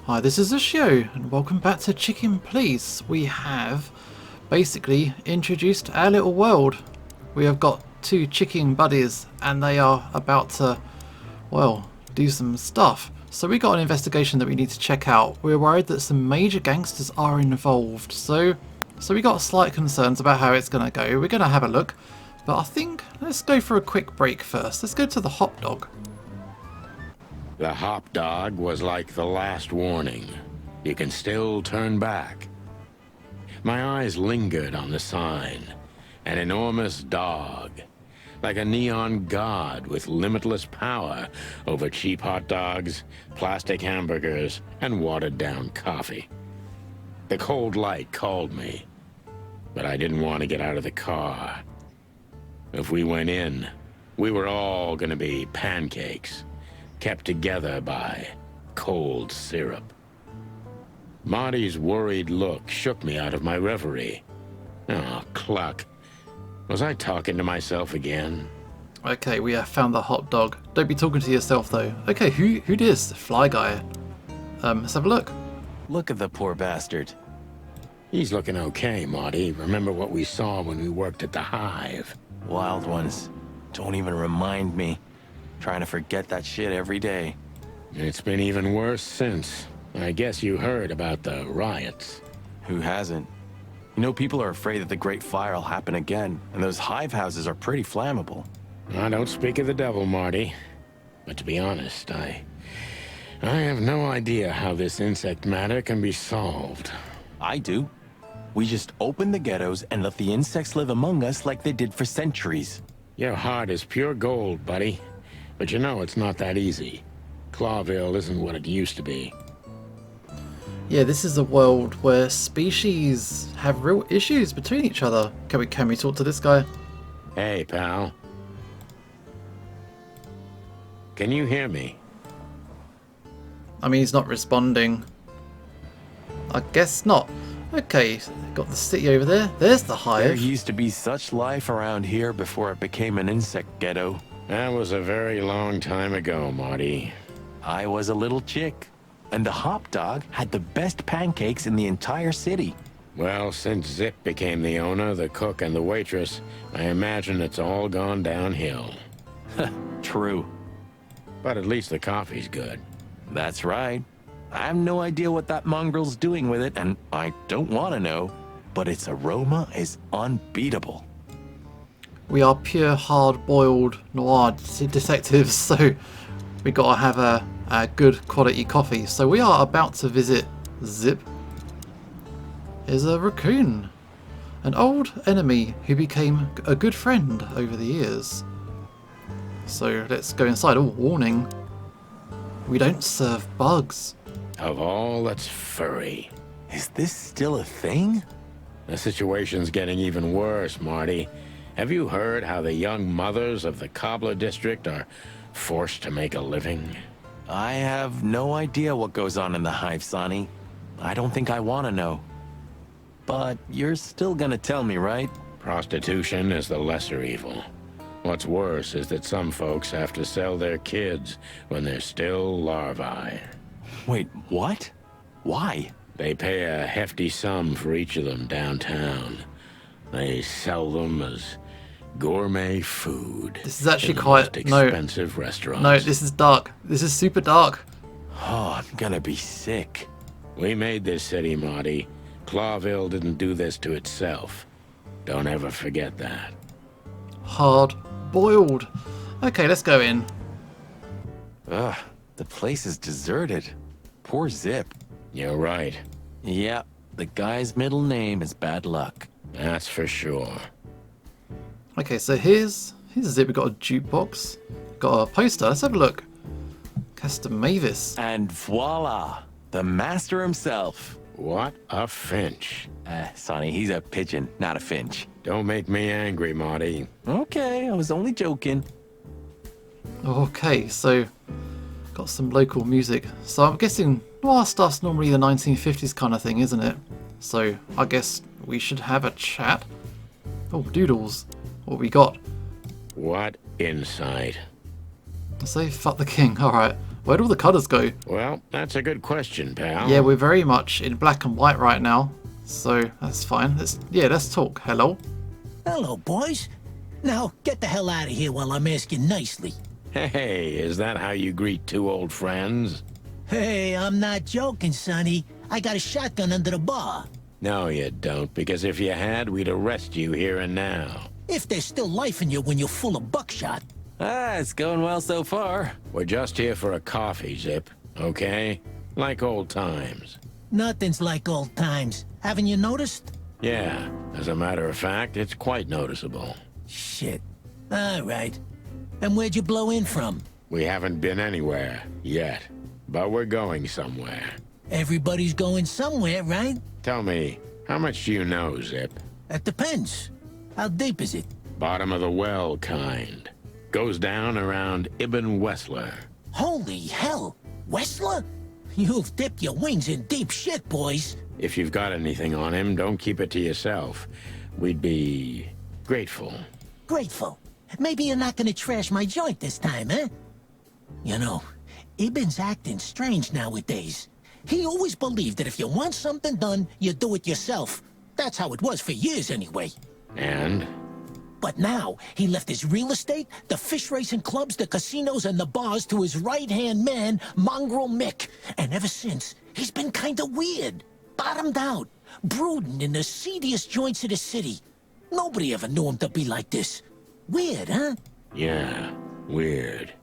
Hi, this is Ashio, and welcome back to Chicken Police. We have basically introduced our little world. We have got two chicken buddies, and they are about to, well, do some stuff. So we got an investigation that we need to check out. We're worried that some major gangsters are involved. So we got slight concerns about how it's going to go. We're going to have a look, but I think let's go for a quick break first. Let's go to the hot dog. The hop dog was like the last warning. You can still turn back. My eyes lingered on the sign. An enormous dog. Like a neon god with limitless power over cheap hot dogs, plastic hamburgers, and watered-down coffee. The cold light called me, but I didn't want to get out of the car. If we went in, we were all gonna be pancakes. Kept together by cold syrup. Marty's worried look shook me out of my reverie. Oh, cluck. Was I talking to myself again? Okay, we have found the hot dog. Don't be talking to yourself though. Okay, who this? Fly guy. Let's have a look. Look at the poor bastard. He's looking okay, Marty. Remember what we saw when we worked at the Hive? Wild ones. Don't even remind me. Trying to forget that shit every day. It's been even worse since. I guess you heard about the riots. Who hasn't? You know, people are afraid that the Great Fire will happen again, and those hive houses are pretty flammable. I don't speak of the devil, Marty. But to be honest, I have no idea how this insect matter can be solved. I do. We just open the ghettos and let the insects live among us like they did for centuries. Your heart is pure gold, buddy. But you know it's not that easy. Clawville isn't what it used to be. Yeah, this is a world where species have real issues between each other. Can we talk to this guy? Hey, pal. Can you hear me? I mean, he's not responding. I guess not. Okay, got the city over there. There's the There hive. used to be such life around here before it became an insect ghetto. That was a very long time ago, Marty. I was a little chick, and the hop dog had the best pancakes in the entire city. Well, since Zip became the owner, the cook, and the waitress, I imagine it's all gone downhill. True. But at least the coffee's good. That's right. I have no idea what that mongrel's doing with it, and I don't want to know, but its aroma is unbeatable. We are pure hard-boiled noir detectives, so we gotta have a good quality coffee. So we are about to visit Zip. Here's a raccoon, an old enemy who became a good friend over the years. So let's go inside. Oh, warning. We don't serve bugs. Of all that's furry. Is this still a thing? The situation's getting even worse, Marty. Have you heard how the young mothers of the Cobbler District are forced to make a living? I have no idea what goes on in the hive, Sonny. I don't think I want to know. But you're still gonna tell me, right? Prostitution is the lesser evil. What's worse is that some folks have to sell their kids when they're still larvae. Wait, what? Why? They pay a hefty sum for each of them downtown. They sell them as gourmet food. This is actually in the quite most expensive restaurants. No, this is dark. This is super dark. Oh, I'm gonna be sick. We made this city, Marty. Clawville didn't do this to itself. Don't ever forget that. Hard-boiled. Okay, let's go in. Ugh, the place is deserted. Poor Zip. You're right. Yeah, the guy's middle name is Bad Luck. That's for sure. Okay, so here's Zip. We've got a jukebox. Got a poster. Let's have a look. Castor Mavis. And voila, the master himself. What a finch. Sonny, he's a pigeon, not a finch. Don't make me angry, Marty. Okay, I was only joking. Okay, so got some local music. So I'm guessing noir stuff's normally the 1950s kind of thing, isn't it? So I guess we should have a chat. Oh, doodles. What we got? What insight. Say fuck the king. Alright. Where'd all the colours go? Well, that's a good question, pal. Yeah, we're very much in black and white right now. So, that's fine. Let's talk. Hello? Hello, boys. Now, get the hell out of here while I'm asking nicely. Hey, is that how you greet two old friends? Hey, I'm not joking, Sonny. I got a shotgun under the bar. No, you don't, because if you had, we'd arrest you here and now. If there's still life in you when you're full of buckshot. It's going well so far. We're just here for a coffee, Zip, okay? Like old times. Nothing's like old times. Haven't you noticed? Yeah, as a matter of fact, it's quite noticeable. Shit. All right. And where'd you blow in from? We haven't been anywhere, yet. But we're going somewhere. Everybody's going somewhere, right? Tell me, how much do you know, Zip? That depends. How deep is it? Bottom of the well kind. Goes down around Ibn Wessler. Holy hell! Wessler? You've dipped your wings in deep shit, boys. If you've got anything on him, don't keep it to yourself. We'd be grateful. Grateful. Maybe you're not gonna trash my joint this time, eh? You know, Ibn's acting strange nowadays. He always believed that if you want something done, you do it yourself. That's how it was for years anyway. And? But now, he left his real estate, the fish racing clubs, the casinos, and the bars to his right-hand man, Mongrel Mick. And ever since, he's been kinda weird. Bottomed out. Brooding in the seediest joints of the city. Nobody ever knew him to be like this. Weird, huh? Yeah, weird.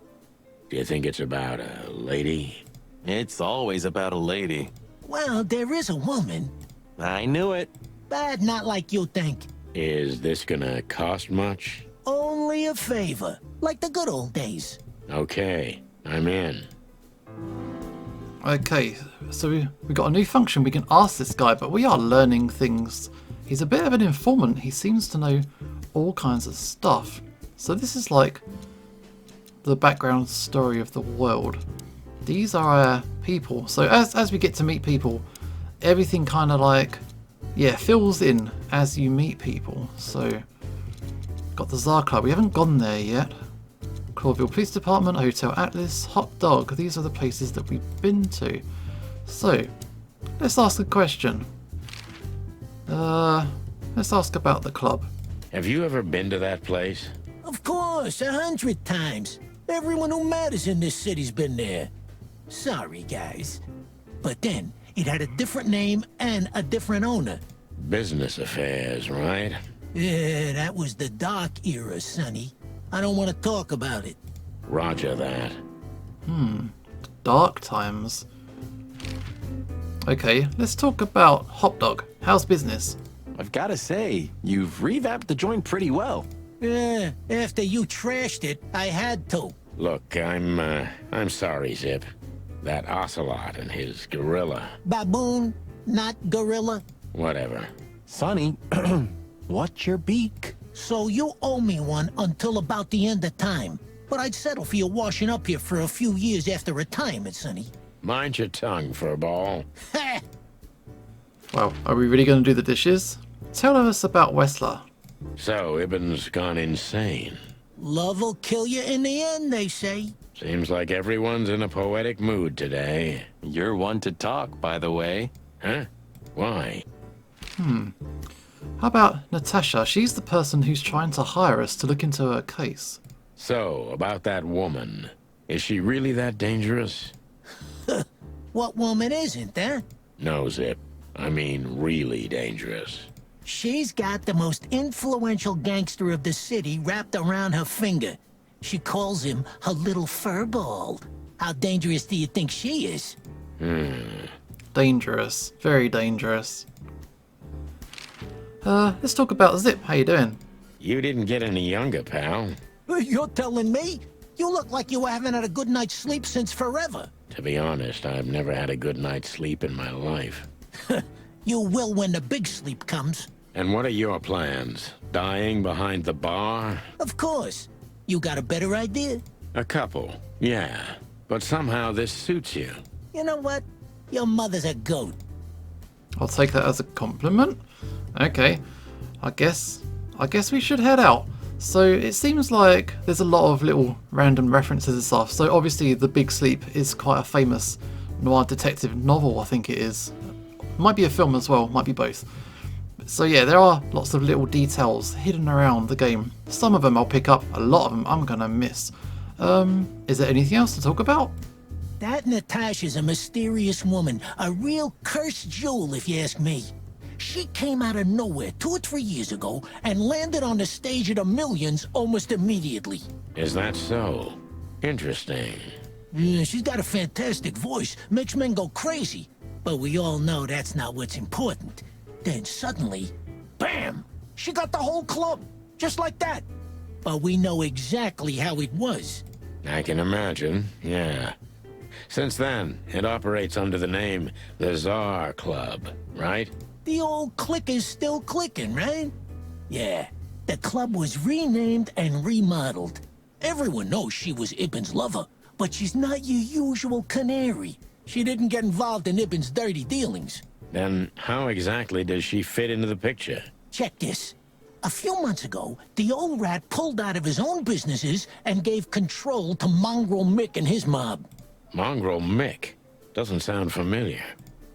Do you think it's about a lady? It's always about a lady. Well, there is a woman. I knew it. But not like you think. Is this gonna cost much? Only a favor. Like the good old days. Okay, I'm in. Okay, so we got a new function. We can ask this guy, but we are learning things. He's a bit of an informant. He seems to know all kinds of stuff. So this is like the background story of the world. These are our people. So as we get to meet people, everything kind of like, yeah, fills in as you meet people. So got the Tsar Club. We haven't gone there yet. Clawville Police Department, Hotel Atlas, Hot Dog. These are the places that we've been to. So let's ask a question. Let's ask about the club. Have you ever been to that place? Of course, 100 times. Everyone who matters in this city's been there. Sorry, guys. But then, it had a different name and a different owner. Business affairs, right? Yeah, that was the dark era, Sonny. I don't want to talk about it. Roger that. Dark times. Okay, let's talk about Hot Dog. How's business? I've got to say, you've revamped the joint pretty well. Yeah, after you trashed it, I had to. Look, I'm sorry, Zip. That ocelot and his gorilla. Baboon, not gorilla. Whatever. Sonny, what's your beak? So you owe me one until about the end of time. But I'd settle for you washing up here for a few years after retirement, Sonny. Mind your tongue, furball. Ha! Well, are we really going to do the dishes? Tell us about Wessler. So, Ibn's gone insane. Love will kill you in the end, they say. Seems like everyone's in a poetic mood today. You're one to talk, by the way. Huh? Why? How about Natasha? She's the person who's trying to hire us to look into her case. So, about that woman. Is she really that dangerous? What woman isn't, huh? No, Zip. I mean, really dangerous. She's got the most influential gangster of the city wrapped around her finger. She calls him her little furball. How dangerous do you think she is? Dangerous. Very dangerous. Let's talk about Zip. How you doing? You didn't get any younger, pal. You're telling me? You look like you haven't had a good night's sleep since forever. To be honest, I've never had a good night's sleep in my life. You will when the big sleep comes. And what are your plans? Dying behind the bar? Of course. You got a better idea? A couple, yeah. But somehow this suits you. You know what? Your mother's a goat. I'll take that as a compliment. Okay, I guess we should head out. So it seems like there's a lot of little random references and stuff. So obviously The Big Sleep is quite a famous noir detective novel, I think it is. Might be a film as well, might be both. So yeah, there are lots of little details hidden around the game. Some of them I'll pick up, a lot of them I'm gonna miss. Is there anything else to talk about? That Natasha's a mysterious woman, a real cursed jewel if you ask me. She came out of nowhere 2 or 3 years ago and landed on the stage of the Millions almost immediately. Is that so? Interesting. Yeah, she's got a fantastic voice, makes men go crazy. But we all know that's not what's important. Then suddenly, bam! She got the whole club, just like that. But we know exactly how it was. I can imagine, yeah. Since then, it operates under the name the Tsar Club, right? The old click is still clicking, right? Yeah, the club was renamed and remodeled. Everyone knows she was Ibn's lover, but she's not your usual canary. She didn't get involved in Ibn's dirty dealings. Then how exactly does she fit into the picture? Check this. A few months ago, the old rat pulled out of his own businesses and gave control to Mongrel Mick and his mob. Mongrel Mick? Doesn't sound familiar.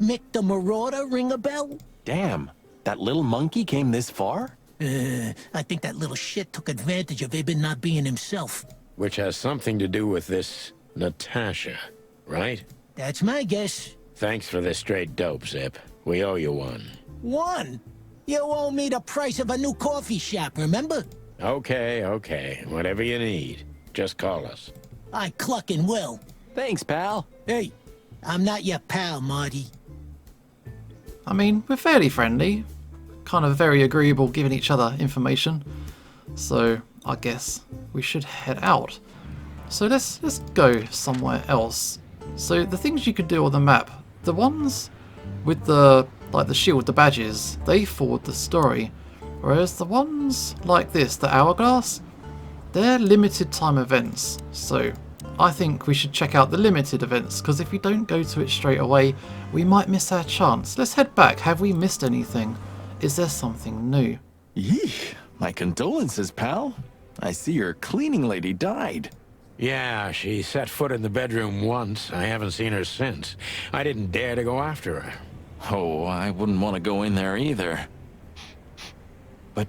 Mick the Marauder ring a bell? Damn, that little monkey came this far? I think that little shit took advantage of Ibn not being himself. Which has something to do with this Natasha, right? That's my guess. Thanks for the straight dope, Zip. We owe you one. One? You owe me the price of a new coffee shop, remember? Okay. Whatever you need. Just call us. I cluckin' will. Thanks, pal. Hey, I'm not your pal, Marty. I mean, we're fairly friendly. Kind of very agreeable giving each other information. So I guess we should head out. So let's go somewhere else. So the things you can do on the map, the ones with the shield, the badges, they forward the story. Whereas the ones like this, the hourglass, they're limited time events. So I think we should check out the limited events, because if we don't go to it straight away, we might miss our chance. Let's head back. Have we missed anything? Is there something new? Yeesh, my condolences, pal. I see your cleaning lady died. Yeah, she set foot in the bedroom once. I haven't seen her since. I didn't dare to go after her. Oh, I wouldn't want to go in there either. But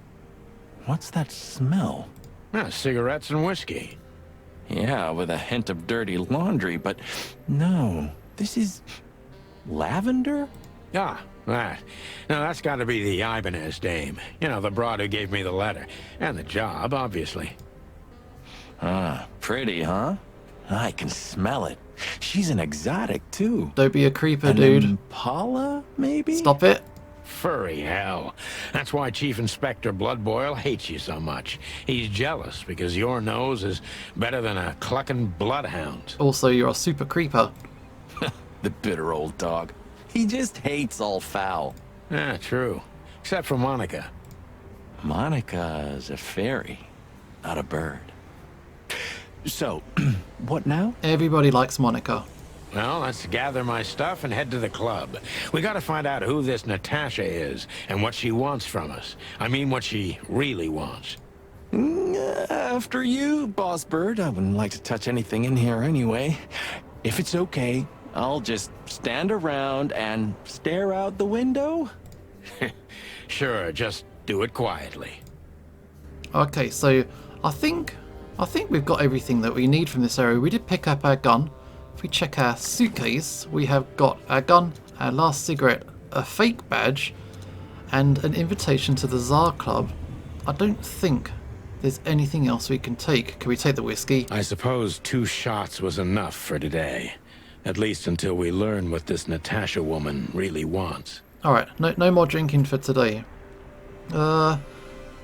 what's that smell? Cigarettes and whiskey. Yeah, with a hint of dirty laundry, but no, this is lavender? Ah, that. Now that's got to be the Ibanez dame. You know, the broad who gave me the letter. And the job, obviously. Ah, pretty, huh? I can smell it. She's an exotic, too. Don't be a creeper, An dude. Impala, maybe? Stop it. Furry hell. That's why Chief Inspector Bloodboil hates you so much. He's jealous because your nose is better than a clucking bloodhound. Also, you're a super creeper. The bitter old dog. He just hates all foul. Yeah, true. Except for Monica. Monica's a fairy, not a bird. So, what now? Everybody likes Monica. Well, let's gather my stuff and head to the club. We gotta find out who this Natasha is and what she wants from us. I mean, what she really wants. After you, Boss Bird. I wouldn't like to touch anything in here anyway. If it's okay, I'll just stand around and stare out the window. Sure, just do it quietly. Okay, so I think we've got everything that we need from this area. We did pick up our gun. If we check our suitcase, we have got our gun, our last cigarette, a fake badge, and an invitation to the Tsar Club. I don't think there's anything else we can take. Can we take the whiskey? I suppose 2 shots was enough for today. At least until we learn what this Natasha woman really wants. Alright, no more drinking for today. But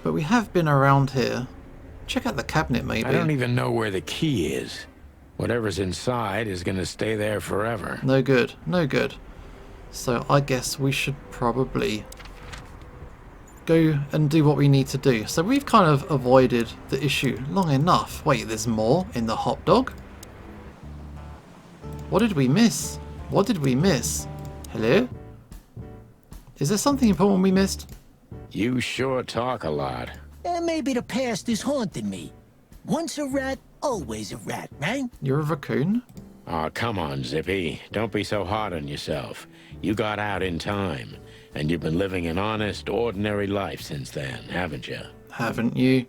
we have been around here. Check out the cabinet, maybe. I don't even know where the key is. Whatever's inside is gonna stay there forever. No good, no good. So I guess we should probably go and do what we need to do. So we've kind of avoided the issue long enough. Wait, there's more in the hot dog? What did we miss? What did we miss? Hello? Is there something important we missed? You sure talk a lot. Maybe the past is haunting me. Once a rat, always a rat, right? You're a raccoon? Oh, come on, Zippy. Don't be so hard on yourself. You got out in time, and you've been living an honest, ordinary life since then, haven't you? Haven't you?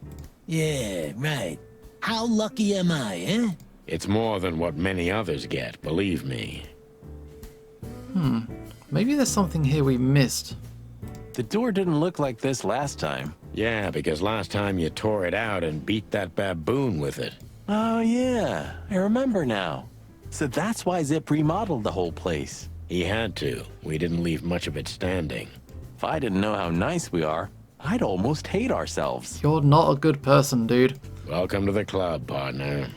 Yeah, right. How lucky am I, eh? It's more than what many others get, believe me. Maybe there's something here we missed. The door didn't look like this last time. Yeah, because last time you tore it out and beat that baboon with it. Oh, yeah. I remember now. So that's why Zip remodeled the whole place. He had to. We didn't leave much of it standing. If I didn't know how nice we are, I'd almost hate ourselves. You're not a good person, dude. Welcome to the club, partner.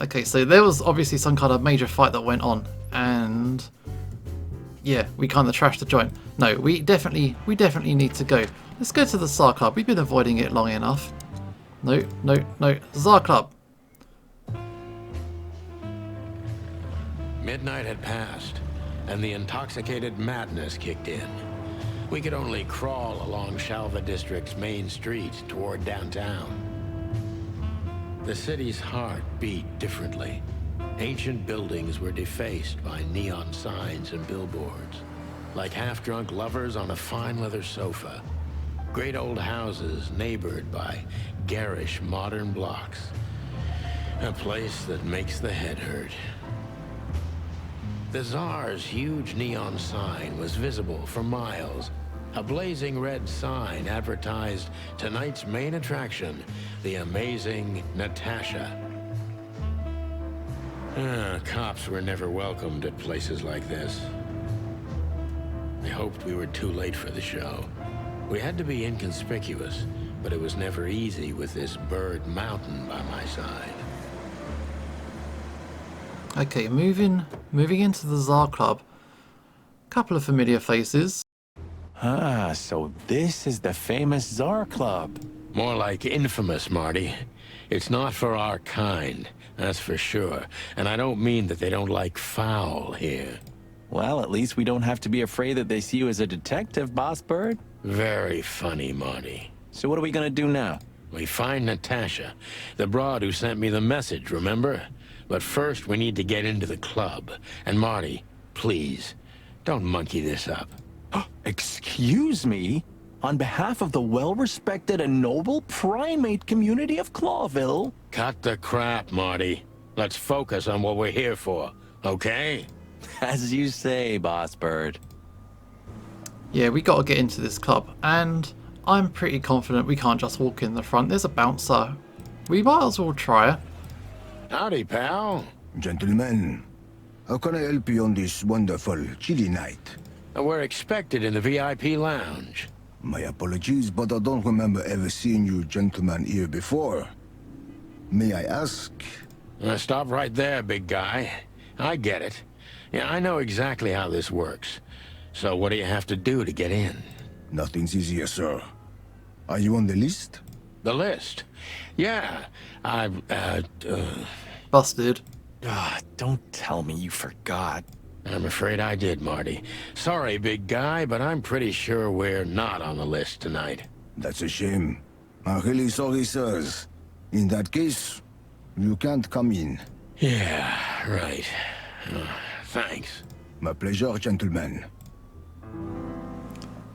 Okay, so there was obviously some kind of major fight that went on, and yeah, we kind of trashed the joint. No, we definitely need to go. Let's go to the Tsar Club. We've been avoiding it long enough. No, Tsar Club. Midnight had passed, and the intoxicated madness kicked in. We could only crawl along Shalva District's main street toward downtown. The city's heart beat differently. Ancient buildings were defaced by neon signs and billboards, like half-drunk lovers on a fine leather sofa. Great old houses neighbored by garish modern blocks. A place that makes the head hurt. The Tsar's huge neon sign was visible for miles. A blazing red sign advertised tonight's main attraction, the amazing Natasha. Cops were never welcomed at places like this. I hoped we were too late for the show. We had to be inconspicuous, but it was never easy with this bird mountain by my side. Okay, moving into the Tsar Club. Couple of familiar faces. Ah, so this is the famous Tsar Club. More like infamous, Marty. It's not for our kind, that's for sure. And I don't mean that they don't like foul here. Well, at least we don't have to be afraid that they see you as a detective, Boss Bird. Very funny, Marty. So what are we gonna do now? We find Natasha, the broad who sent me the message, remember? But first, we need to get into the club. And Marty, please, don't monkey this up. Excuse me? On behalf of the well-respected and noble primate community of Clawville? Cut the crap, Marty. Let's focus on what we're here for, okay? As you say, Boss Bird. Yeah, we got to get into this club, and I'm pretty confident we can't just walk in the front. There's a bouncer. We might as well try it. Howdy, pal. Gentlemen, how can I help you on this wonderful, chilly night? We're expected in the VIP lounge. My apologies, but I don't remember ever seeing you gentlemen here before. May I ask? Stop right there, big guy. I get it. Yeah, I know exactly how this works. So what do you have to do to get in? Nothing's easier, sir. Are you on the list? The list? Yeah, Busted. Don't tell me you forgot. I'm afraid I did, Marty. Sorry, big guy, but I'm pretty sure we're not on the list tonight. That's a shame. I'm really sorry, sirs. In that case, you can't come in. Yeah, right. Thanks. My pleasure, gentlemen.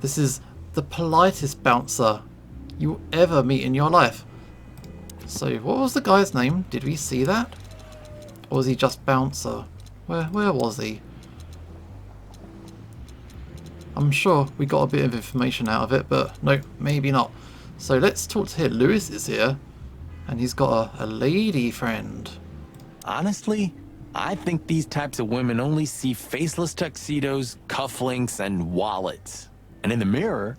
This is the politest bouncer you ever meet in your life. So, what was the guy's name? Did we see that? Or was he just bouncer? Where was he? I'm sure we got a bit of information out of it, but no, maybe not. So let's talk to him. Lewis is here, and he's got a lady friend. Honestly, I think these types of women only see faceless tuxedos, cufflinks, and wallets. And in the mirror,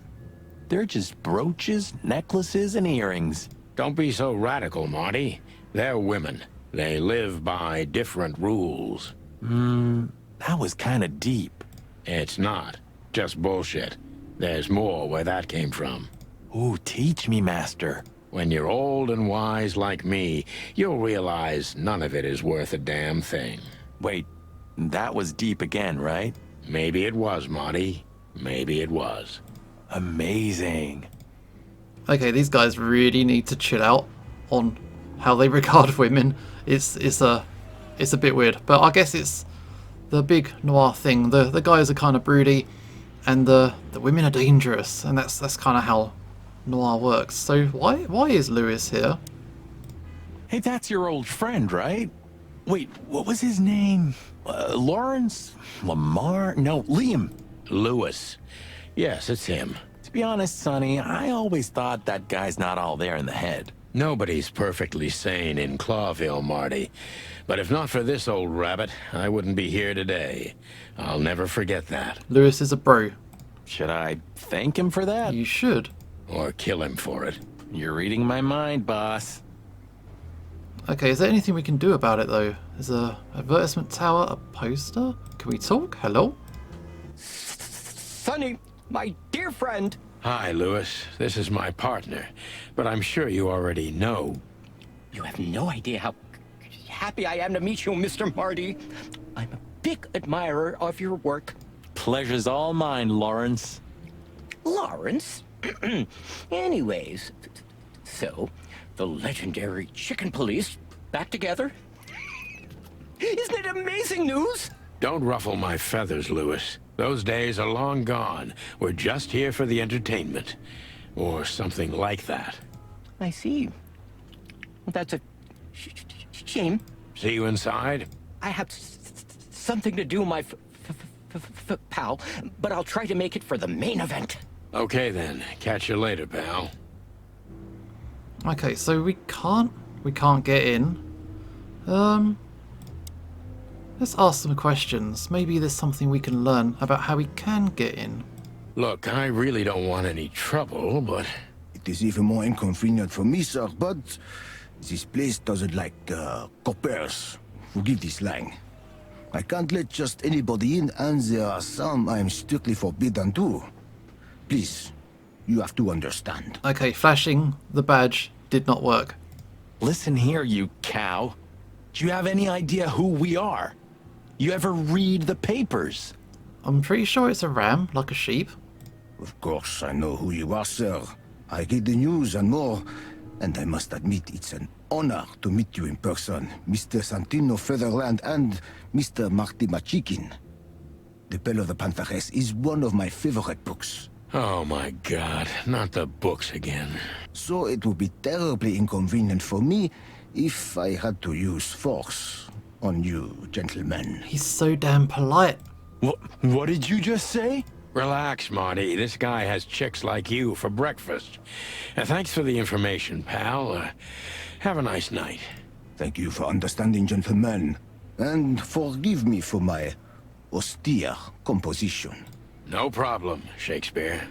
they're just brooches, necklaces, and earrings. Don't be so radical, Marty. They're women. They live by different rules. That was kind of deep. It's not. Just bullshit. There's more where that came from. Ooh, teach me, Master. When you're old and wise like me, you'll realize none of it is worth a damn thing. Wait, that was deep again, right? Maybe it was, Marty. Maybe it was. Amazing. Okay, these guys really need to chill out on how they regard women. It's a bit weird, but I guess it's the big noir thing. The guys are kind of broody, and the women are dangerous, and that's kind of how noir works. So why is Lewis here? Hey, that's your old friend, right? Wait, what was his name? Lawrence? Lamar? No, Liam. Lewis. Yes, it's him. To be honest, Sonny, I always thought that guy's not all there in the head. Nobody's perfectly sane in Clawville, Marty. But if not for this old rabbit, I wouldn't be here today. I'll never forget that. Lewis is a bro. Should I thank him for that? You should. Or kill him for it. You're reading my mind, boss. Okay, is there anything we can do about it though? There's a advertisement tower, a poster. Can we talk? Hello? Sonny, my dear friend. Hi, Lewis. This is my partner. But I'm sure you already know. You have no idea how happy I am to meet you, Mr. Marty. I'm a big admirer of your work. Pleasure's all mine, Lawrence. Lawrence? Anyways, so, the legendary Chicken Police back together? Isn't it amazing news? Don't ruffle my feathers, Lewis. Those days are long gone. We're just here for the entertainment. Or something like that. I see. Well, that's a shame. See you inside? I have something to do, my pal, but I'll try to make it for the main event. Okay then. Catch you later, pal. Okay, so we can't get in. Let's ask some questions. Maybe there's something we can learn about how we can get in. Look, I really don't want any trouble, but... It is even more inconvenient for me, sir, but this place doesn't like coppers. Forgive this slang. I can't let just anybody in, and there are some I'm strictly forbidden to. Please, you have to understand. Okay, flashing the badge did not work. Listen here, you cow. Do you have any idea who we are? You ever read the papers? I'm pretty sure it's a ram, like a sheep. Of course, I know who you are, sir. I read the news and more, and I must admit it's an honor to meet you in person, Mr. Santino Featherland and Mr. Marty Machikin. The Bell of the Pantheress is one of my favorite books. Oh my god, not the books again. So it would be terribly inconvenient for me if I had to use force on you, gentlemen. He's so damn polite. What did you just say? Relax, Marty. This guy has chicks like you for breakfast. Thanks for the information, pal. Have a nice night. Thank you for understanding, gentlemen. And forgive me for my austere composition. No problem, Shakespeare.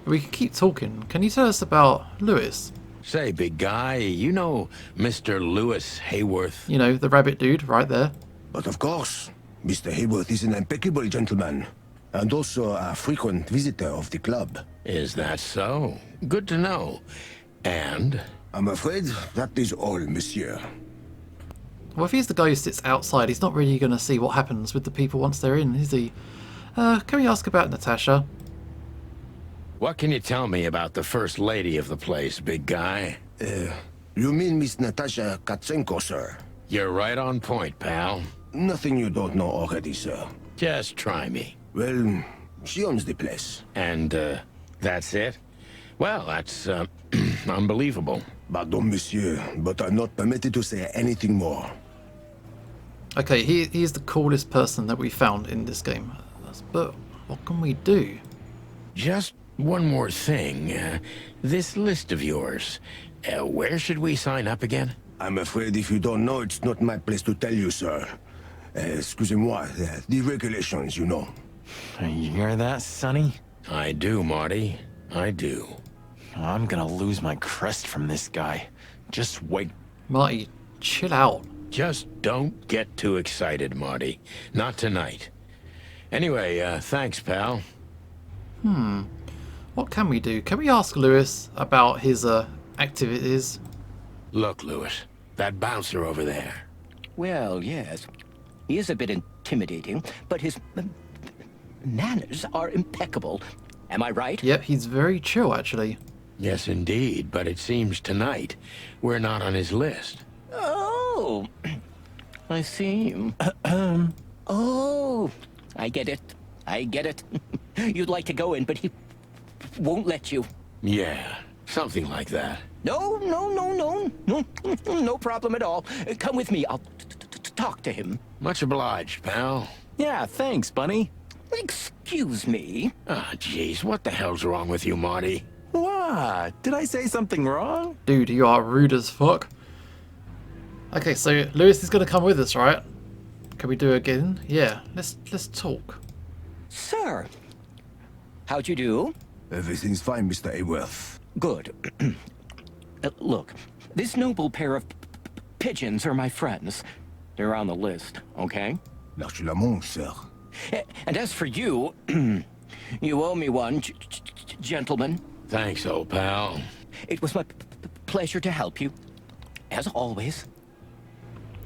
We can keep talking. Can you tell us about Lewis? Say, big guy, you know Mr. Lewis Hayworth? You know, the rabbit dude right there. But of course, Mr. Hayworth is an impeccable gentleman, and also a frequent visitor of the club. Is that so? Good to know. And? I'm afraid that is all, monsieur. Well, if he's the guy who sits outside, he's not really going to see what happens with the people once they're in, is he? Can we ask about Natasha? What can you tell me about the first lady of the place, big guy? You mean Miss Natasha Katsenko, sir? You're right on point, pal. Nothing you don't know already, sir. Just try me. Well, she owns the place. And, that's it? Well, that's, unbelievable. Pardon, monsieur, but I'm not permitted to say anything more. Okay, he's the coolest person that we found in this game. But what can we do? Just one more thing. This list of yours, where should we sign up again? I'm afraid if you don't know, it's not my place to tell you, sir. Excusez-moi, the regulations, you know. You hear that, Sonny? I do, Marty. I do. I'm gonna lose my crest from this guy. Just wait. Marty, chill out. Just don't get too excited, Marty. Not tonight. Anyway, thanks, pal. What can we do? Can we ask Lewis about his activities? Look, Lewis, that bouncer over there. Well, yes. He is a bit intimidating, but his manners are impeccable. Am I right? Yep, he's very chill actually. Yes, indeed, but it seems tonight we're not on his list. Oh, I see. Oh, I get it. I get it. You'd like to go in, but he won't let you. Yeah, something like that. No, no, no, no, no, no problem at all. Come with me. I'll talk to him. Much obliged, pal. Yeah, thanks, Bunny. Excuse me. Ah, jeez, what the hell's wrong with you, Marty? What? Did I say something wrong? Dude, you are rude as fuck. Okay, so Lewis is gonna come with us, right? Can we do it again? Yeah, let's talk. Sir, how'd you do? Everything's fine, Mr. Aworth. Good. Look, this noble pair of pigeons are my friends. They're on the list, okay? L'archulamont, sir. And as for you, you owe me one, gentlemen. Thanks, old pal. It was my pleasure to help you, as always.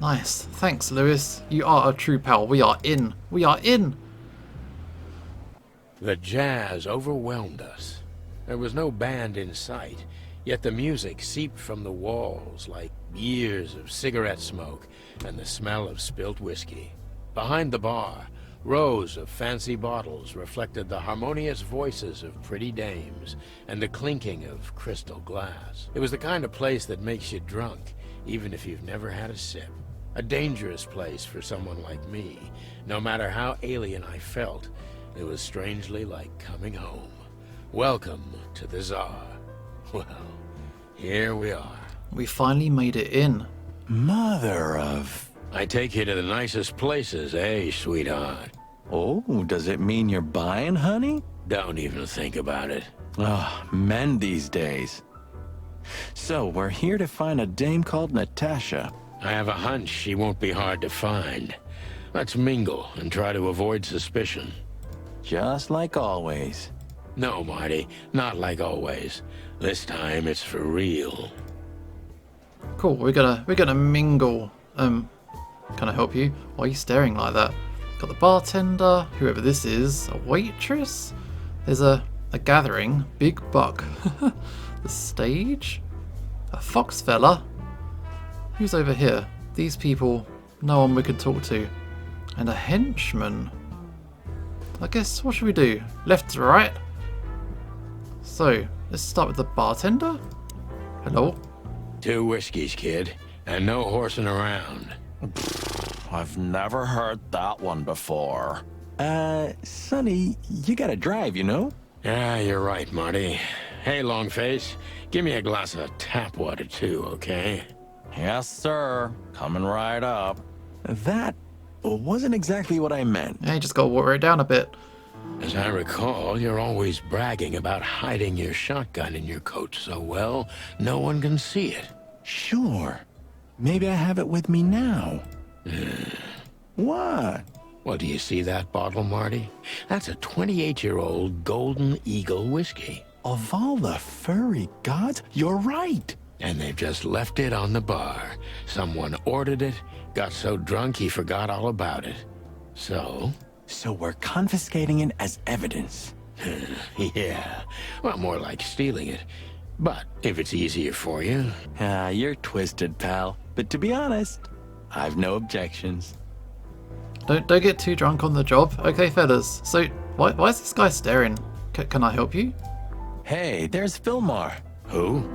Nice. Thanks, Lewis. You are a true pal. We are in. We are in. The jazz overwhelmed us. There was no band in sight, yet the music seeped from the walls like years of cigarette smoke and the smell of spilt whiskey. Behind the bar, rows of fancy bottles reflected the harmonious voices of pretty dames and the clinking of crystal glass. It was the kind of place that makes you drunk, even if you've never had a sip. A dangerous place for someone like me. No matter how alien I felt, it was strangely like coming home. Welcome to the Tsar. Well, here we are. We finally made it in. Mother of... I take you to the nicest places, eh, sweetheart? Oh, does it mean you're buying, honey? Don't even think about it. Oh, men these days. So, we're here to find a dame called Natasha. I have a hunch she won't be hard to find. Let's mingle and try to avoid suspicion. Just like always. No, Marty, not like always. This time it's for real. Cool. We're gonna mingle. Can I help you? Why are you staring like that? Got the bartender, whoever this is, a waitress. There's a gathering, big buck. The stage, a fox fella. Who's over here? These people, no one we could talk to, and a henchman. I guess, what should we do? Left to right? So, let's start with the bartender. Hello? 2 whiskeys, kid, and no horsing around. I've never heard that one before. Sonny, you gotta drive, you know? Yeah, you're right, Marty. Hey, Longface, give me a glass of tap water too, okay? Yes, sir. Coming right up. That wasn't exactly what I meant. Yeah, you just gotta water it down a bit. As I recall, you're always bragging about hiding your shotgun in your coat so well, no one can see it. Sure. Maybe I have it with me now. What? Well, do you see that bottle, Marty? That's a 28-year-old Golden Eagle whiskey. Of all the furry gods, you're right. And they've just left it on the bar. Someone ordered it, got so drunk he forgot all about it. So? So we're confiscating it as evidence. Yeah, well, more like stealing it. But if it's easier for you. Ah, you're twisted, pal. But to be honest, I've no objections. Don't get too drunk on the job. Okay, fellas. So, why is this guy staring? Can I help you? Hey, there's Fillmore. Who?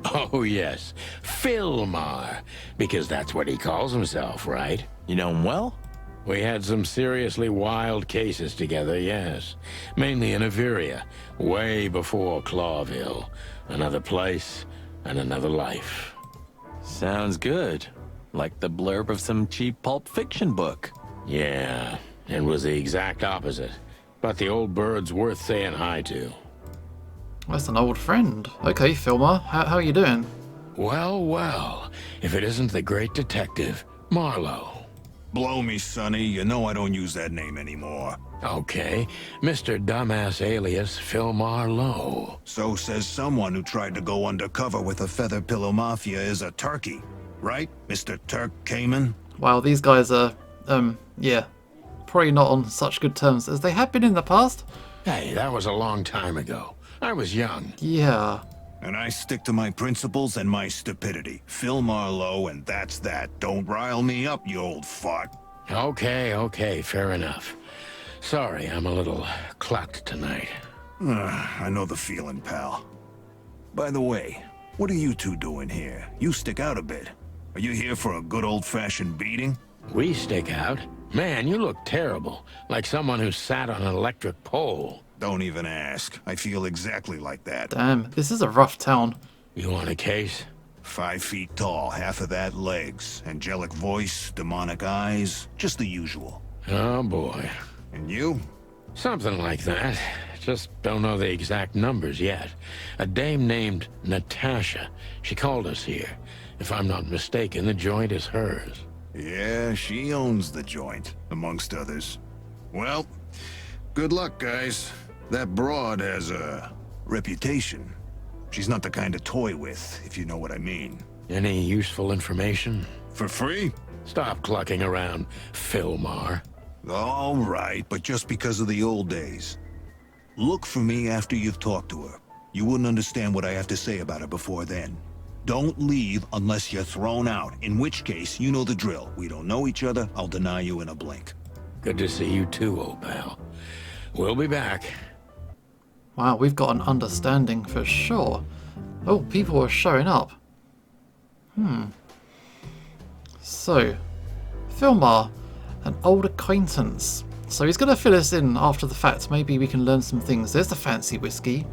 Oh, yes, Fillmore. Because that's what he calls himself, right? You know him well? We had some seriously wild cases together, yes. Mainly in Averia, way before Clawville. Another place and another life. Sounds good. Like the blurb of some cheap pulp fiction book. Yeah, it was the exact opposite. But the old bird's worth saying hi to. That's an old friend. Okay, Fillmore, how are you doing? Well, well, if it isn't the great detective, Marlowe. Blow me, Sonny. You know I don't use that name anymore. Okay, Mr. Dumbass alias Fillmore Lowe. So says someone who tried to go undercover with a Feather Pillow Mafia is a turkey. Right, Mr. Turk Cayman? Wow, these guys are, yeah, probably not on such good terms as they have been in the past. Hey, that was a long time ago. I was young. Yeah. And I stick to my principles and my stupidity. Phil Marlowe, and that's that. Don't rile me up, you old fart. Okay, fair enough. Sorry, I'm a little clucked tonight. I know the feeling, pal. By the way, what are you two doing here? You stick out a bit. Are you here for a good old-fashioned beating? We stick out? Man, you look terrible. Like someone who sat on an electric pole. Don't even ask. I feel exactly like that. Damn, this is a rough town. You want a case? 5 feet tall, half of that legs. Angelic voice, demonic eyes, just the usual. Oh boy. And you? Something like that. Just don't know the exact numbers yet. A dame named Natasha. She called us here. If I'm not mistaken, the joint is hers. Yeah, she owns the joint, amongst others. Well, good luck, guys. That broad has a reputation. She's not the kind to toy with, if you know what I mean. Any useful information? For free? Stop clucking around, Philmar. All right, but just because of the old days. Look for me after you've talked to her. You wouldn't understand what I have to say about her before then. Don't leave unless you're thrown out, in which case, you know the drill. We don't know each other, I'll deny you in a blink. Good to see you too, old pal. We'll be back. Wow, we've got an understanding for sure. Oh, people are showing up. So, Philmar, an old acquaintance. So he's going to fill us in after the fact. Maybe we can learn some things. There's the fancy whiskey.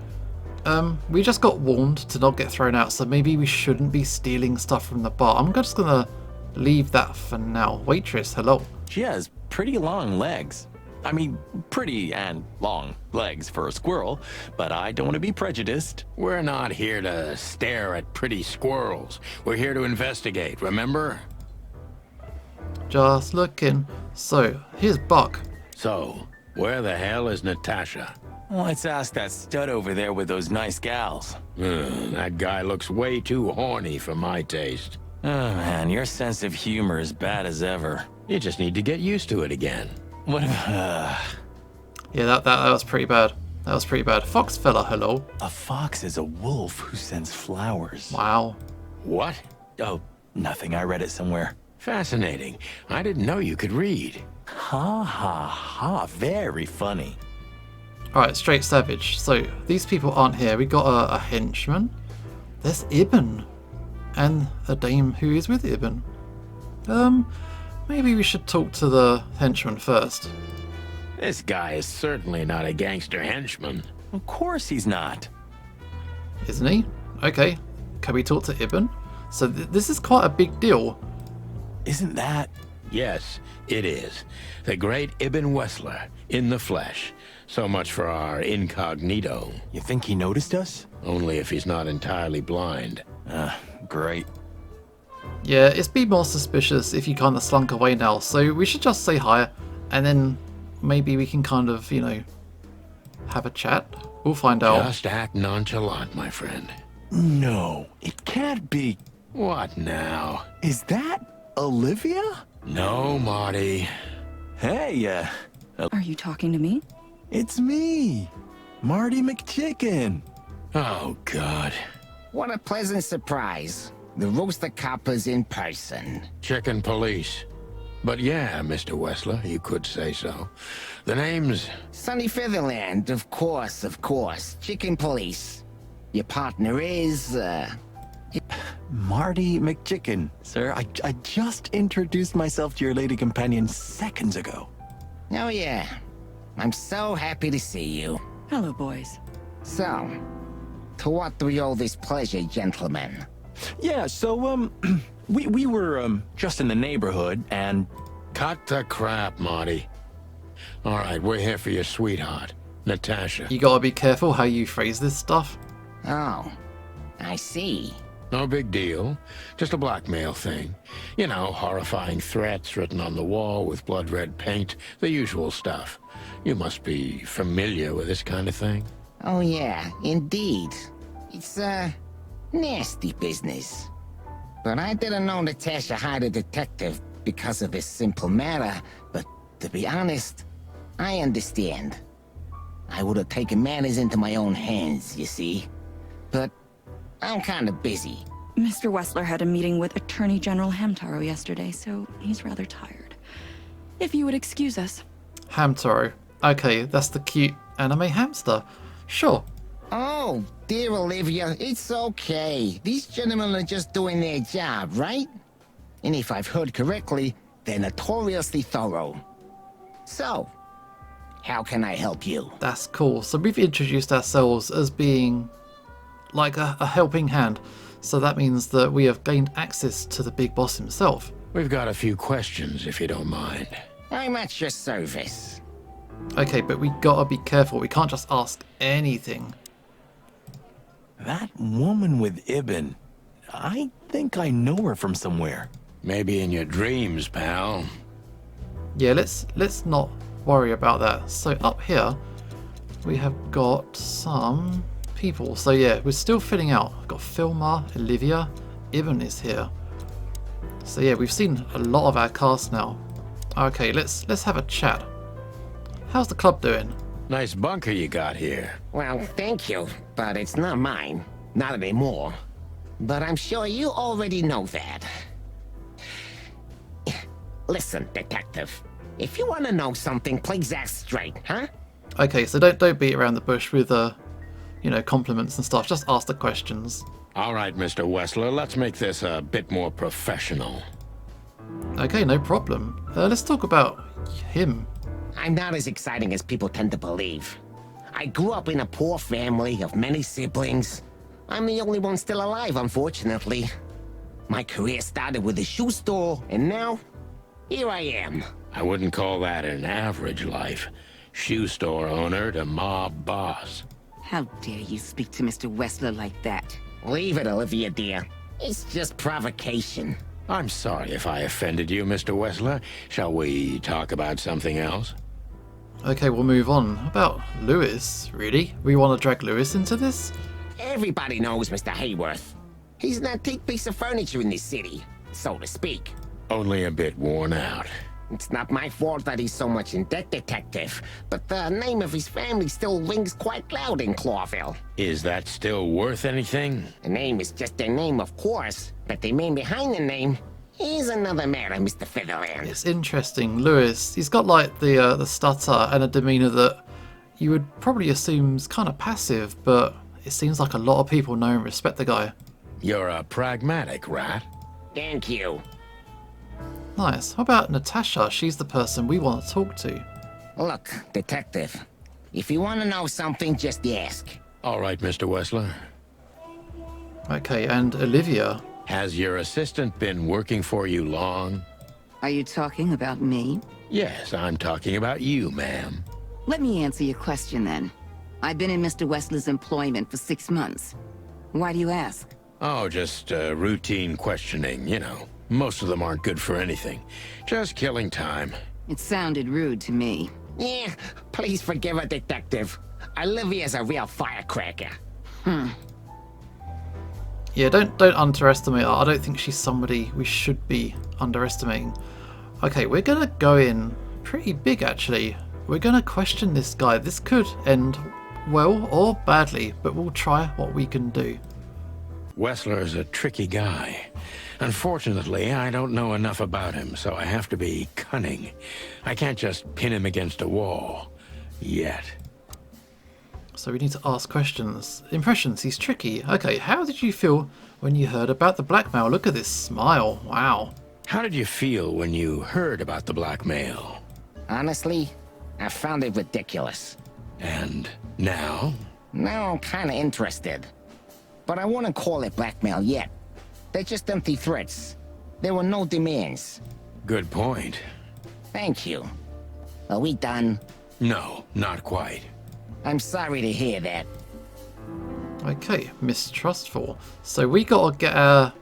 We just got warned to not get thrown out, so maybe we shouldn't be stealing stuff from the bar. I'm just going to leave that for now. Waitress, hello. She has pretty long legs. I mean, pretty and long legs for a squirrel, but I don't want to be prejudiced. We're not here to stare at pretty squirrels. We're here to investigate, remember? Just looking. So, here's Buck. So, where the hell is Natasha? Let's ask that stud over there with those nice gals. That guy looks way too horny for my taste. Oh man, your sense of humor is bad as ever. You just need to get used to it again. What if, Yeah, that was pretty bad. That was pretty bad. Fox fella, hello. a fox is a wolf who sends flowers. Wow. What? Oh, nothing. I read it somewhere. Fascinating. I didn't know you could read. Ha ha ha. Very funny. Alright, straight savage. So, these people aren't here. We got a henchman. There's Ibn. And a dame who is with Ibn. Maybe we should talk to the henchman first. This guy is certainly not a gangster henchman. Of course he's not. Isn't he? Okay. Can we talk to Ibn? So this is quite a big deal. Isn't that? Yes, it is. The great Ibn Wessler, in the flesh. So much for our incognito. You think he noticed us? Only if he's not entirely blind. Great. Yeah, it's be more suspicious if you kind of slunk away now. So we should just say hi. And then maybe we can kind of, you know, have a chat. We'll find out. Just act nonchalant, my friend. No, it can't be. What now? Is that Olivia? No, Marty. Hey, Are you talking to me? it's me, Marty McChicken. Oh, God. What a pleasant surprise. The Rooster Copper's in person. Chicken police. But yeah, Mr. Wessler, you could say so. The name's... Sunny Featherland, of course, of course. Chicken police. Your partner is, Marty McChicken, sir. I just introduced myself to your lady companion seconds ago. Oh yeah. I'm so happy to see you. Hello, boys. So, to what do we owe this pleasure, gentlemen? Yeah, so, we were, just in the neighborhood, and... Cut the crap, Marty. All right, we're here for your sweetheart, Natasha. You gotta be careful how you phrase this stuff. Oh, I see. No big deal. Just a blackmail thing. You know, horrifying threats written on the wall with blood-red paint. The usual stuff. You must be familiar with this kind of thing. Oh yeah, indeed. It's, nasty business. But I didn't know Natasha hired a detective because of this simple matter, but to be honest, I understand. I would have taken matters into my own hands, you see. But I'm kind of busy. Mr. Wessler had a meeting with Attorney General Hamtaro yesterday, so he's rather tired. If you would excuse us. Hamtaro. Okay, that's the cute anime hamster. Sure. Oh, dear Olivia, it's okay. These gentlemen are just doing their job, right? And if I've heard correctly, they're notoriously thorough. So, how can I help you? That's cool. So we've introduced ourselves as being like a helping hand. So that means that we have gained access to the big boss himself. We've got a few questions, if you don't mind. I'm at your service. Okay, but we gotta be careful. We can't just ask anything. That woman with Ibn, I think I know her from somewhere. Maybe in your dreams, pal. Yeah, let's not worry about that. So up here, we have got some people. So yeah, we're still filling out. We've got Filmar, Olivia, Ibn is here. So yeah, we've seen a lot of our cast now. Okay, let's have a chat. How's the club doing? Nice bunker you got here. Well, thank you, but it's not mine. Not anymore. But I'm sure you already know that. Listen, detective. If you want to know something, please ask straight, huh? Okay, so don't beat around the bush with you know, compliments and stuff. Just ask the questions. All right, Mr. Wessler, let's make this a bit more professional. Okay, no problem. Let's talk about him. I'm not as exciting as people tend to believe. I grew up in a poor family of many siblings. I'm the only one still alive, unfortunately. My career started with a shoe store, and now, here I am. I wouldn't call that an average life. Shoe store owner to mob boss. How dare you speak to Mr. Wessler like that? Leave it, Olivia, dear. It's just provocation. I'm sorry if I offended you, Mr. Wessler. Shall we talk about something else? Okay, we'll move on. About Lewis, really? We want to drag Lewis into this? Everybody knows Mr. Hayworth. He's an antique piece of furniture in this city, so to speak. Only a bit worn out. It's not my fault that he's so much in debt, detective, but the name of his family still rings quite loud in Clawville. Is that still worth anything? The name is just their name, of course, but the man behind the name is another matter, Mr. Featherland. It's interesting. Lewis, he's got like the stutter and a demeanor that you would probably assume is kind of passive, but it seems like a lot of people know and respect the guy. You're a pragmatic rat. Thank you. Nice. How about Natasha? She's the person we want to talk to. Look, detective, if you want to know something, just ask. All right, Mr. Wessler. Okay, and Olivia. Has your assistant been working for you long? Are you talking about me? Yes, I'm talking about you, ma'am. Let me answer your question then. I've been in Mr. Wessler's employment for 6 months. Why do you ask? Oh, just routine questioning, you know. Most of them aren't good for anything. Just killing time. It sounded rude to me. Yeah, please forgive a detective. Olivia's a real firecracker. Yeah, don't underestimate her. I don't think she's somebody we should be underestimating. Okay, we're gonna go in pretty big actually. We're gonna question this guy. This could end well or badly, but we'll try what we can do. Wessler's a tricky guy. Unfortunately, I don't know enough about him, so I have to be cunning. I can't just pin him against a wall. Yet. So we need to ask questions. Impressions, he's tricky. Okay, how did you feel when you heard about the blackmail? Look at this smile. Wow. How did you feel when you heard about the blackmail? Honestly, I found it ridiculous. And now? Now I'm kinda interested. But I wouldn't call it blackmail yet. They're just empty threats. There were no demands. Good point. Thank you. Are we done? No, not quite. I'm sorry to hear that. Okay, mistrustful. So we gotta get a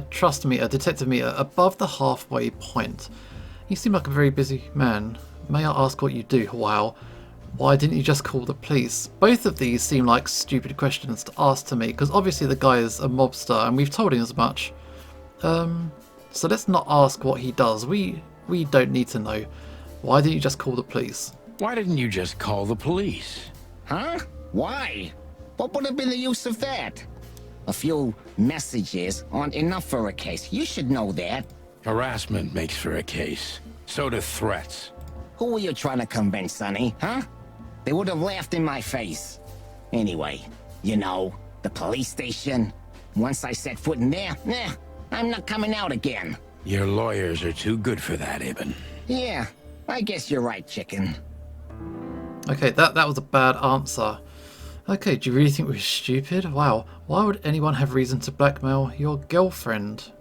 trust meter, detective meter, above the halfway point. You seem like a very busy man. May I ask what you do? Wow. Why didn't you just call the police? Both of these seem like stupid questions to ask to me, because obviously the guy is a mobster, and we've told him as much. So let's not ask what he does. We don't need to know. Why didn't you just call the police? Why didn't you just call the police? Huh? Why? What would have been the use of that? A few messages aren't enough for a case. You should know that. Harassment makes for a case. So do threats. Who were you trying to convince, Sonny, huh? They would have laughed in my face. Anyway, you know, the police station. Once I set foot in there, I'm not coming out again. Your lawyers are too good for that, Ibn. Yeah, I guess you're right, chicken. Okay, that was a bad answer. Okay, do you really think we're stupid? Wow, why would anyone have reason to blackmail your girlfriend?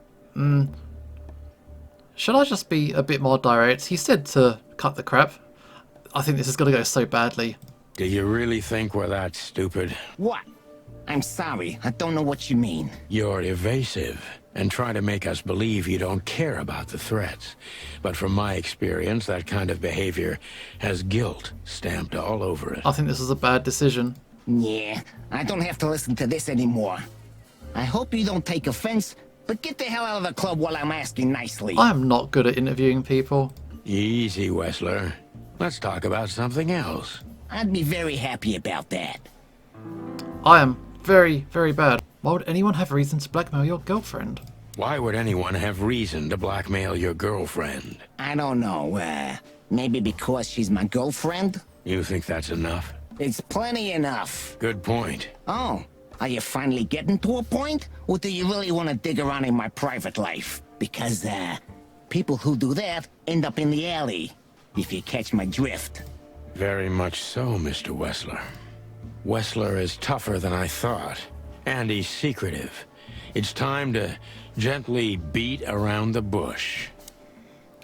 Should I just be a bit more direct? He said to cut the crap. I think this is going to go so badly. Do you really think we're that stupid? What? I'm sorry, I don't know what you mean. You're evasive and try to make us believe you don't care about the threats. But from my experience, that kind of behavior has guilt stamped all over it. I think this is a bad decision. Yeah, I don't have to listen to this anymore. I hope you don't take offense, but get the hell out of the club while I'm asking nicely. I am not good at interviewing people. Easy, Wessler. Let's talk about something else. I'd be very happy about that. I am very, very bad. Why would anyone have reason to blackmail your girlfriend? Why would anyone have reason to blackmail your girlfriend? I don't know, maybe because she's my girlfriend? You think that's enough? It's plenty enough. Good point. Oh, are you finally getting to a point? Or do you really want to dig around in my private life? Because, people who do that end up in the alley, if you catch my drift. Very much so, Mr. Wessler. Wessler is tougher than I thought, and he's secretive. It's time to gently beat around the bush.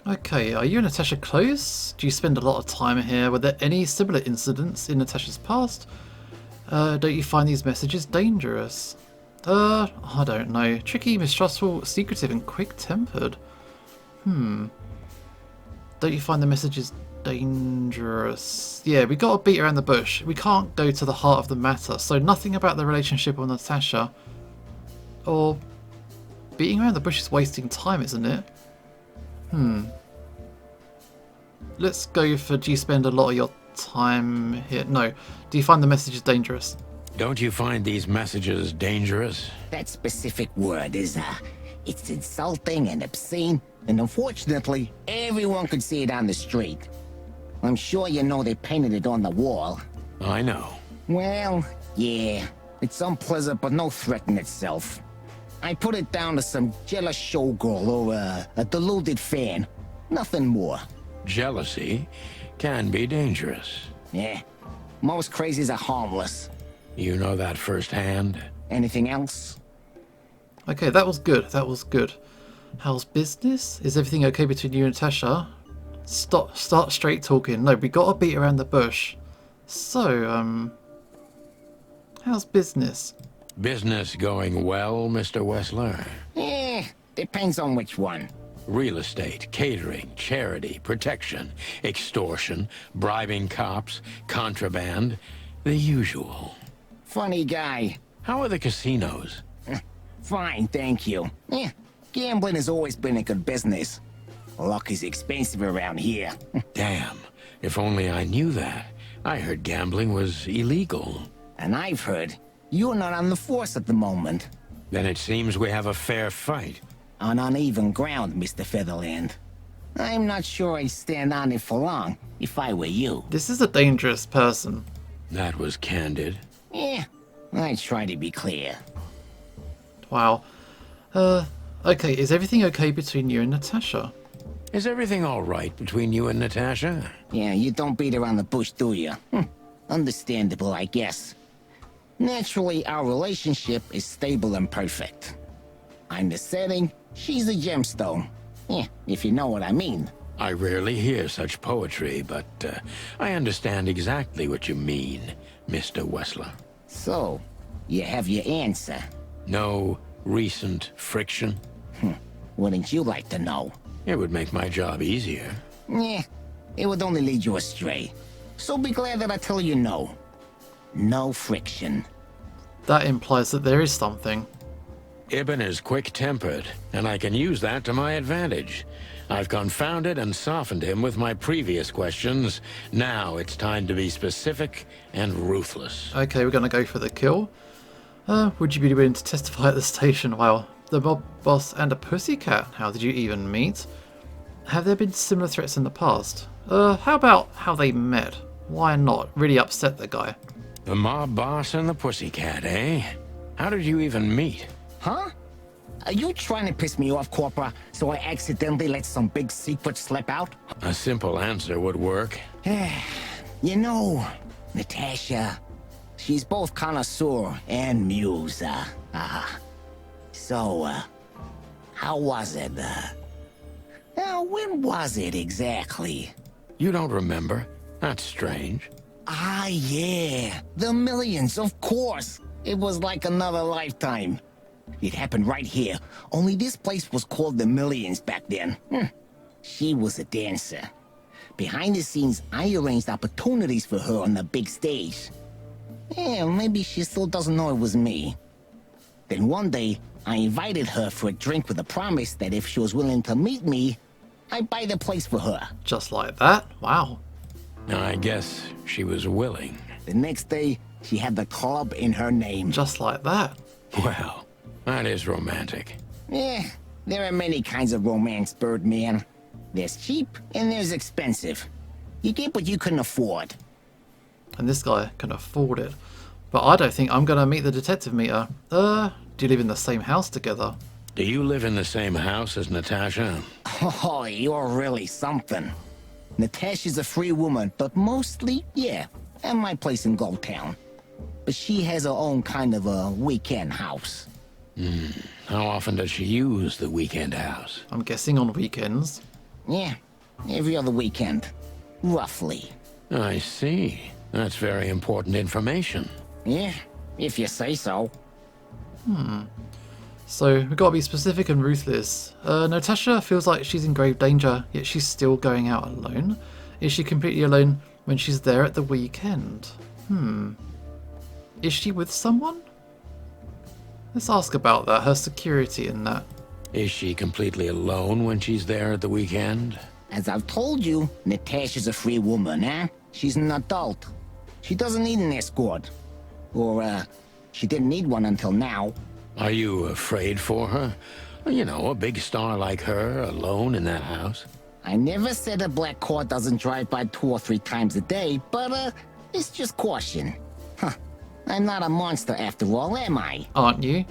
Okay, are you and Natasha close? Do you spend a lot of time here? Were there any similar incidents in Natasha's past? Don't you find these messages dangerous? I don't know. Tricky, mistrustful, secretive, and quick-tempered. Don't you find the messages dangerous? Yeah, we gotta beat around the bush. We can't go to the heart of the matter. So nothing about the relationship with Natasha. Or beating around the bush is wasting time, isn't it? Let's go for, do you spend a lot of your time here? No. Do you find the messages dangerous? Don't you find these messages dangerous? That specific word is, it's insulting and obscene, and unfortunately, everyone could see it on the street. I'm sure you know they painted it on the wall. I know. Well, yeah, it's unpleasant but no threat in itself. I put it down to some jealous showgirl or a deluded fan. Nothing more. Jealousy can be dangerous. Yeah, most crazies are harmless. You know that firsthand? Anything else? Okay, that was good. That was good. How's business? Is everything okay between you and Natasha? Start straight talking. No, we gotta beat around the bush. So, how's business? Business going well, Mr. Wessler? Depends on which one. Real estate, catering, charity, protection, extortion, bribing cops, contraband, the usual. Funny guy. How are the casinos? Fine, thank you. Gambling has always been a good business. Luck is expensive around here. Damn, if only I knew that. I heard gambling was illegal. And I've heard you're not on the force at the moment. Then it seems we have a fair fight. On uneven ground, Mr. Featherland. I'm not sure I'd stand on it for long, if I were you. This is a dangerous person. That was candid. I try to be clear. Wow. Okay, is everything okay between you and Natasha? Is everything all right between you and Natasha? Yeah, you don't beat around the bush, do you? Understandable, I guess. Naturally, our relationship is stable and perfect. I'm the setting, she's the gemstone. If you know what I mean. I rarely hear such poetry, but I understand exactly what you mean, Mr. Wessler. So, you have your answer. No recent friction? Wouldn't you like to know? It would make my job easier. It would only lead you astray. So be glad that I tell you no. No friction. That implies that there is something. Ibn is quick-tempered, and I can use that to my advantage. I've confounded and softened him with my previous questions. Now it's time to be specific and ruthless. Okay, we're gonna go for the kill. Would you be willing to testify at the station? Wow. The mob boss and a pussycat. How did you even meet? Have there been similar threats in the past? How about how they met? Why not? Really upset the guy. The mob boss and the pussycat, eh? How did you even meet? Huh? Are you trying to piss me off, Corpora, so I accidentally let some big secret slip out? A simple answer would work. You know, Natasha, she's both connoisseur and muse. So, how was it? When was it exactly? You don't remember? That's strange. Ah, yeah. The millions, of course. It was like another lifetime. It happened right here. Only this place was called the Millions back then. She was a dancer. Behind the scenes, I arranged opportunities for her on the big stage. Yeah, maybe she still doesn't know it was me. Then one day, I invited her for a drink with a promise that if she was willing to meet me, I'd buy the place for her. Just like that? Wow. I guess she was willing. The next day, she had the club in her name. Just like that. Well, that is romantic. Yeah, there are many kinds of romance, Birdman. There's cheap and there's expensive. You get what you can afford. And this guy can afford it. But I don't think I'm going to meet the detective meter. Do you live in the same house together? Do you live in the same house as Natasha? Oh, you're really something. Natasha's a free woman, but mostly, yeah, at my place in Glowtown. But she has her own kind of a weekend house. How often does she use the weekend house? I'm guessing on weekends. Yeah, every other weekend. Roughly. I see. That's very important information. Yeah, if you say so. So, we've got to be specific and ruthless. Natasha feels like she's in grave danger, yet she's still going out alone. Is she completely alone when she's there at the weekend? Is she with someone? Let's ask about that, her security and that. Is she completely alone when she's there at the weekend? As I've told you, Natasha's a free woman, eh? She's an adult. She doesn't need an escort. Or, she didn't need one until now. Are you afraid for her? You know, a big star like her, alone in that house. I never said a black car doesn't drive by 2 or 3 times a day, but, it's just caution. Huh. I'm not a monster after all, am I? Aren't you?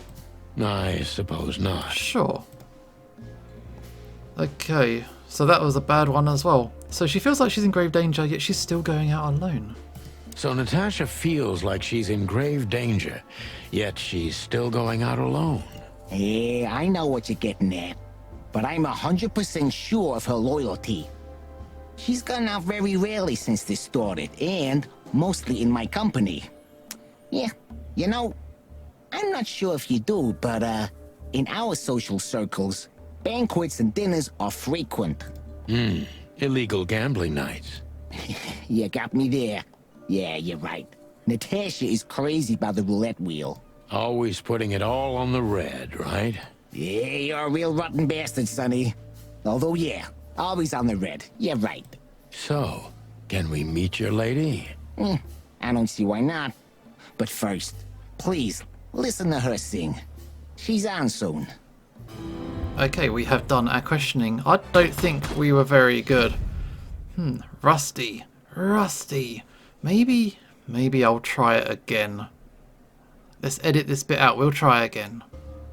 I suppose not. Sure. Okay, so that was a bad one as well. So she feels like she's in grave danger, yet she's still going out alone. So Natasha feels like she's in grave danger, yet she's still going out alone. Yeah, I know what you're getting at. But I'm 100% sure of her loyalty. She's gone out very rarely since this started, and mostly in my company. Yeah, you know, I'm not sure if you do, but, in our social circles, banquets and dinners are frequent. Illegal gambling nights. You got me there. Yeah, you're right. Natasha is crazy about the roulette wheel. Always putting it all on the red, right? Yeah, you're a real rotten bastard, Sonny. Although, yeah, always on the red. You're right. So, can we meet your lady? I don't see why not. But first, please, listen to her sing. She's on soon. Okay, we have done our questioning. I don't think we were very good. Rusty. Maybe I'll try it again. Let's edit this bit out. We'll try again.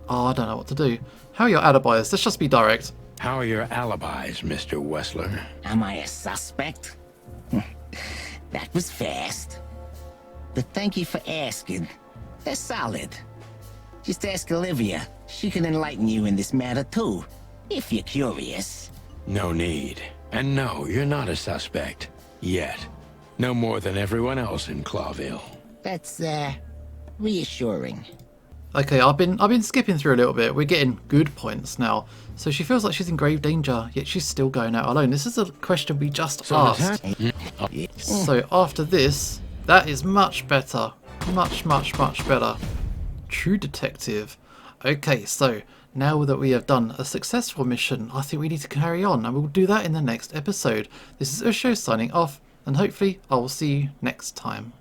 Oh, I don't know what to do. How are your alibis? Let's just be direct. How are your alibis, Mr. Wessler? Am I a suspect? That was fast. But thank you for asking. They're solid. Just ask Olivia. She can enlighten you in this matter too, if you're curious. No need. And no, you're not a suspect. Yet. No more than everyone else in Clawville. That's, reassuring. Okay, I've been skipping through a little bit. We're getting good points now. So she feels like she's in grave danger, yet she's still going out alone. This is a question we just asked. So after this, that is much better. Much better. True detective. Okay, so now that we have done a successful mission, I think we need to carry on, and we'll do that in the next episode. This is Usho signing off, and hopefully I will see you next time.